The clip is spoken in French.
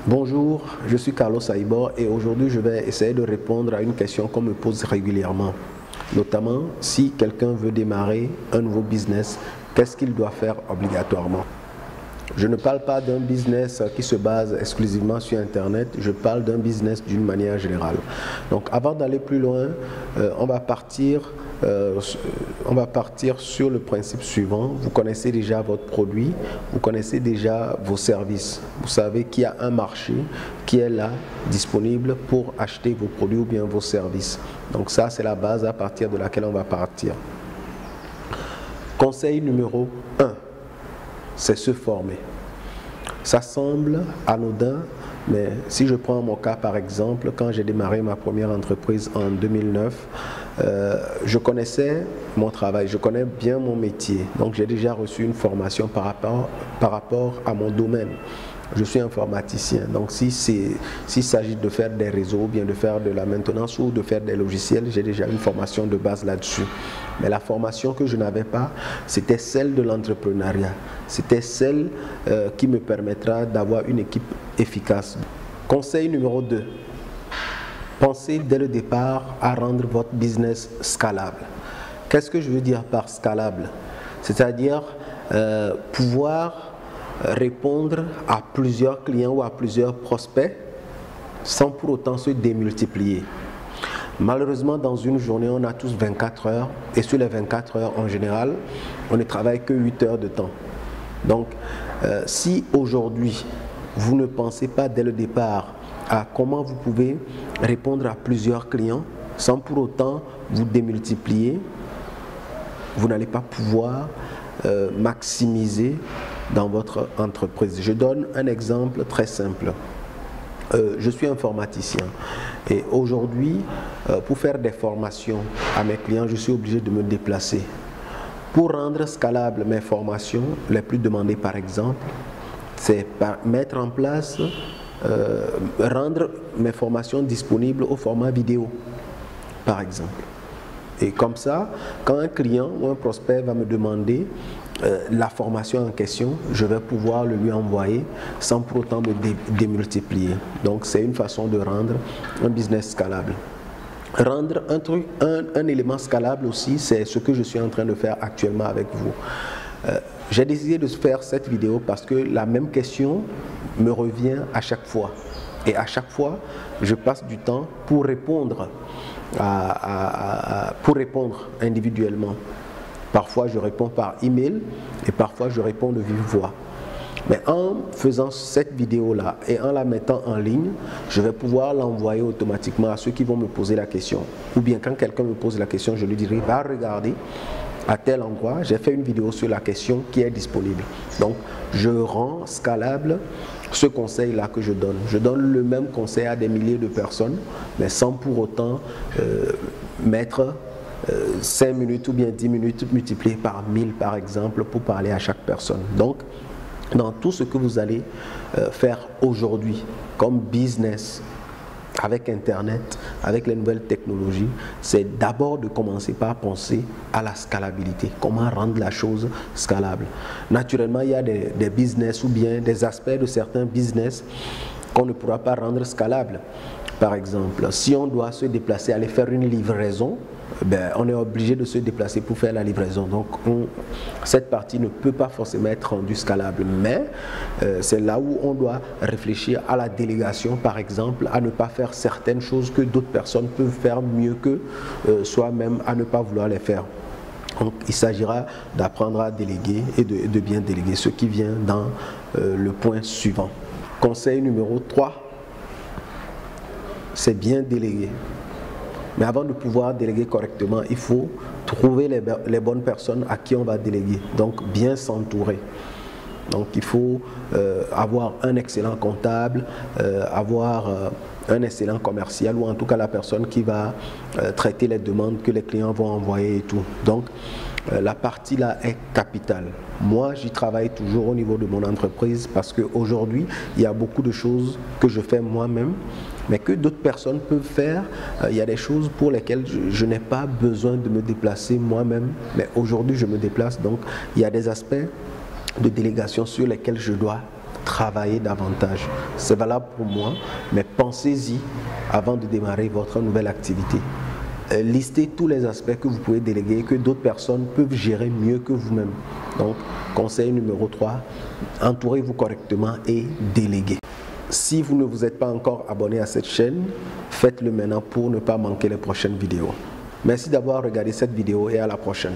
Bonjour, je suis Carlos Aibor et aujourd'hui je vais essayer de répondre à une question qu'on me pose régulièrement. Notamment, si quelqu'un veut démarrer un nouveau business, qu'est-ce qu'il doit faire obligatoirement? Je ne parle pas d'un business qui se base exclusivement sur Internet, je parle d'un business d'une manière générale. Donc avant d'aller plus loin, on va partir sur le principe suivant. Vous connaissez déjà votre produit, vous connaissez déjà vos services. Vous savez qu'il y a un marché qui est là, disponible pour acheter vos produits ou bien vos services. Donc ça, c'est la base à partir de laquelle on va partir. Conseil numéro 1. C'est se former. Ça semble anodin, mais si je prends mon cas par exemple, quand j'ai démarré ma première entreprise en 2009, je connaissais mon travail, je connais bien mon métier, donc j'ai déjà reçu une formation par rapport à mon domaine. Je suis informaticien, donc s'il s'agit de faire des réseaux, ou bien de faire de la maintenance ou de faire des logiciels, j'ai déjà une formation de base là-dessus. Mais la formation que je n'avais pas, c'était celle de l'entrepreneuriat. C'était celle qui me permettra d'avoir une équipe efficace. Conseil numéro 2. Pensez dès le départ à rendre votre business scalable. Qu'est-ce que je veux dire par scalable? C'est-à-dire pouvoir répondre à plusieurs clients ou à plusieurs prospects sans pour autant se démultiplier. Malheureusement, dans une journée, on a tous 24 heures et sur les 24 heures en général, on ne travaille que 8 heures de temps. Donc, si aujourd'hui, vous ne pensez pas dès le départ à comment vous pouvez répondre à plusieurs clients sans pour autant vous démultiplier, vous n'allez pas pouvoir maximiser dans votre entreprise. Je donne un exemple très simple. Je suis informaticien et aujourd'hui, pour faire des formations à mes clients, je suis obligé de me déplacer. Pour rendre scalables mes formations, les plus demandées par exemple, c'est mettre en place, rendre mes formations disponibles au format vidéo, par exemple. Et comme ça, quand un client ou un prospect va me demander la formation en question, je vais pouvoir le lui envoyer sans pour autant me démultiplier. Donc c'est une façon de rendre un business scalable. Rendre un élément scalable aussi, c'est ce que je suis en train de faire actuellement avec vous. J'ai décidé de faire cette vidéo parce que la même question me revient à chaque fois. Et à chaque fois, je passe du temps pour répondre individuellement. Parfois, je réponds par email et parfois, je réponds de vive voix. Mais en faisant cette vidéo-là et en la mettant en ligne, je vais pouvoir l'envoyer automatiquement à ceux qui vont me poser la question. Ou bien quand quelqu'un me pose la question, je lui dirai, va regarder à tel endroit, j'ai fait une vidéo sur la question qui est disponible. Donc, je rends scalable ce conseil-là que je donne. Je donne le même conseil à des milliers de personnes, mais sans pour autant mettre 5 minutes ou bien 10 minutes multipliées par 1000 par exemple pour parler à chaque personne. Donc, dans tout ce que vous allez faire aujourd'hui comme business, avec Internet, avec les nouvelles technologies, c'est d'abord de commencer par penser à la scalabilité. Comment rendre la chose scalable. Naturellement, il y a des business ou bien des aspects de certains business qu'on ne pourra pas rendre scalables. Par exemple, si on doit se déplacer, aller faire une livraison, on est obligé de se déplacer pour faire la livraison. Donc, cette partie ne peut pas forcément être rendue scalable. Mais c'est là où on doit réfléchir à la délégation, par exemple, à ne pas faire certaines choses que d'autres personnes peuvent faire mieux que soi-même, à ne pas vouloir les faire. Donc, il s'agira d'apprendre à déléguer et de bien déléguer, ce qui vient dans le point suivant. Conseil numéro 3, c'est bien déléguer. Mais avant de pouvoir déléguer correctement, il faut trouver les bonnes personnes à qui on va déléguer. Donc, bien s'entourer. Donc, il faut avoir un excellent comptable, avoir un excellent commercial ou en tout cas la personne qui va traiter les demandes que les clients vont envoyer et tout. Donc, la partie là est capitale. Moi, j'y travaille toujours au niveau de mon entreprise parce qu'aujourd'hui, il y a beaucoup de choses que je fais moi-même, mais que d'autres personnes peuvent faire. Il y a des choses pour lesquelles je n'ai pas besoin de me déplacer moi-même, mais aujourd'hui, je me déplace. Donc, il y a des aspects de délégation sur lesquels je dois travailler davantage. C'est valable pour moi, mais pensez-y avant de démarrer votre nouvelle activité. Listez tous les aspects que vous pouvez déléguer, que d'autres personnes peuvent gérer mieux que vous-même. Donc, conseil numéro 3, entourez-vous correctement et déléguez. Si vous ne vous êtes pas encore abonné à cette chaîne, faites-le maintenant pour ne pas manquer les prochaines vidéos. Merci d'avoir regardé cette vidéo et à la prochaine.